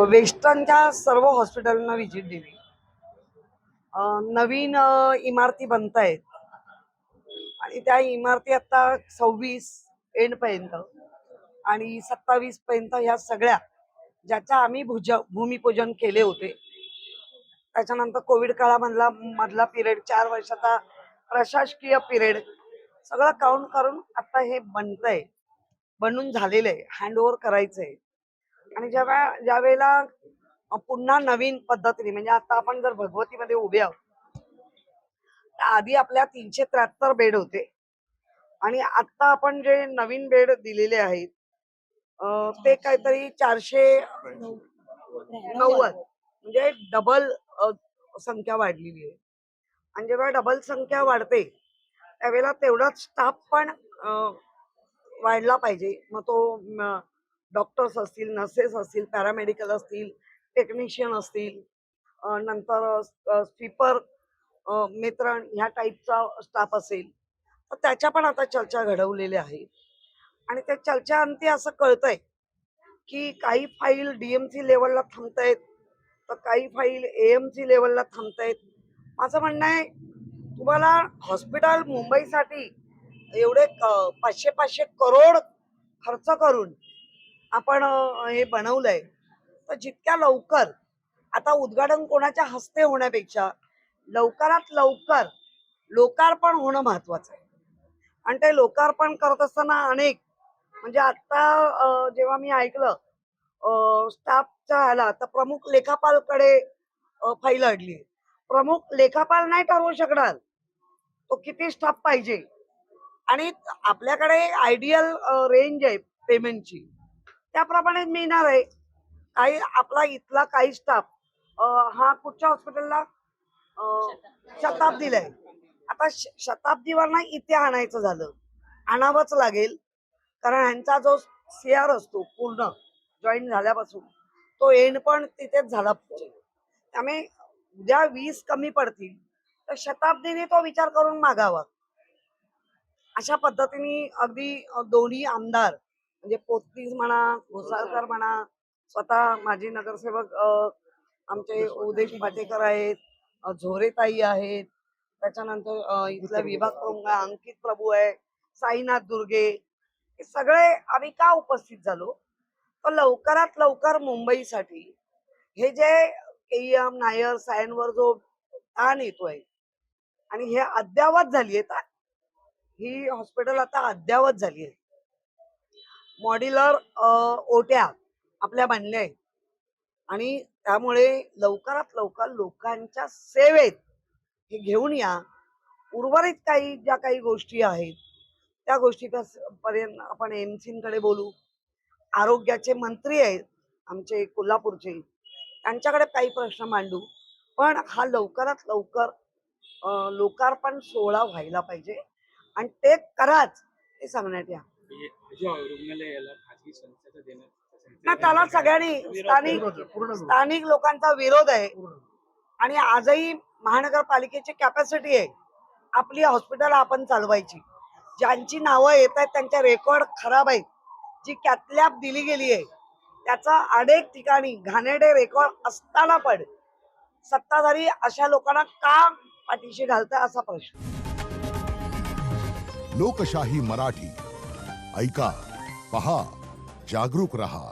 वेस्टर्नच्या सर्व हॉस्पिटलना व्हिजिट दिली. नवीन इमारती बनत आहेत आणि त्या इमारती आता 26 एंड पर्यंत आणि 27 पर्यंत ह्या सगळ्या ज्याच्या आम्ही भूमिपूजन केले होते. त्याच्यानंतर कोविड काळामधला पिरियड 4 वर्षाचा प्रशासकीय पिरियड सगळं काउंट करून आता हे बनतंय, बनून झालेलं आहे, हँडओव्हर करायचंय. आणि ज्या वेळेला पुन्हा नवीन पद्धतीने म्हणजे आता आपण जर भगवतीमध्ये उभे आहोत तर आधी आपल्या 373 बेड होते आणि आता आपण जे नवीन बेड दिलेले आहेत ते काहीतरी 490 म्हणजे डबल संख्या वाढलेली आहे. आणि जेव्हा डबल संख्या वाढते त्यावेळेला तेवढाच स्टाफ पण वाढला पाहिजे. मग तो डॉक्टर्स असतील, नर्सेस असतील, पॅरामेडिकल असतील, टेक्निशियन असतील, नंतर स्वीपर, मित्रण ह्या टाईपचा स्टाफ असेल तर त्याच्या पण आता चर्चा घडवलेल्या आहेत. आणि त्या चर्चाअंती असं कळतंय की काही फाईल डीएमसी लेवलला थांबतायत तर काही फाईल एएमसी लेवलला थांबतायत. माझं म्हणणं आहे तुम्हाला हॉस्पिटल मुंबईसाठी एवढे 500 करोड खर्च करून आपण हे बनवलंय तर जितक्या लवकर आता उद्घाटन कोणाच्या हस्ते होण्यापेक्षा लवकरात लवकर लोकार्पण होणं महत्वाचं आहे. आणि ते लोकार्पण करत असताना अनेक म्हणजे आता जेव्हा मी ऐकलं स्टाफचा आला तर प्रमुख लेखापालकडे फाईल अडली. प्रमुख लेखापाल नाही ठरवू शकणार तो किती स्टाफ पाहिजे आणि आपल्याकडे आयडियल रेंज आहे पेमेंटची त्याप्रमाणे मिळणार आहे. काही आपला इथला काही स्टाफ हा कुठच्या हॉस्पिटलला शताब्दीला आहे. आता शताब्दीवर ना इथे आणायचं झालं आणावंच लागेल कारण ह्यांचा जो सीआर असतो पूर्ण जॉईन झाल्यापासून तो एंड पण तिथेच झाला पाहिजे. त्यामुळे उद्या 20 कमी पडतील तर शताब्दीने तो विचार करून मागावा. अशा पद्धतीने अगदी दोन्ही आमदार म्हणजे पोत्तीस म्हणा, घोसाळकर म्हणा, स्वतः माजी नगरसेवक आमचे उदेश पाटेकर आहेत, झोरेताई आहेत, त्याच्यानंतर इथला विभाग प्रमुख अंकित प्रभू आहे, साईनाथ दुर्गे, हे सगळे आम्ही का उपस्थित झालो तर लवकरात लवकर मुंबईसाठी हे जे केईएम नायर सायनवर जो ताण येतोय आणि हे अद्यावत झाली आहे ही हॉस्पिटल आता अद्यावत झाली आहे. मॉड्युलर ओट्या आपल्या बनल्या आहेत आणि त्यामुळे लवकरात लवकर लोकांच्या सेवेत हे घेऊन या. उर्वरित ज्या काही गोष्टी आहेत त्या गोष्टी पर्यंत आपण एमसीकडे बोलू. आरोग्याचे मंत्री आहेत आमचे कोल्हापूरचे त्यांच्याकडे काही प्रश्न मांडू. पण हा लवकरात लवकर लोकार्पण सोहळा व्हायला पाहिजे आणि ते कराच हे सांगण्यात या. ना त्याला सगळ्यांनी स्थानिक लोकांचा विरोध आहे आणि आजही महानगरपालिकेची कॅपॅसिटी आहे आपली हॉस्पिटल आपण चालवायची. ज्यांची नावं येत आहेत त्यांचे रेकॉर्ड खराब आहेत. जी कॅथलॅब दिली गेली आहे त्याचा अनेक ठिकाणी घाणेरडे रेकॉर्ड असताना पण सत्ताधारी अशा लोकांना का पाठीशी घालतात असा प्रश्न. लोकशाही मराठी ऐका, पहा, जागरूक रहा.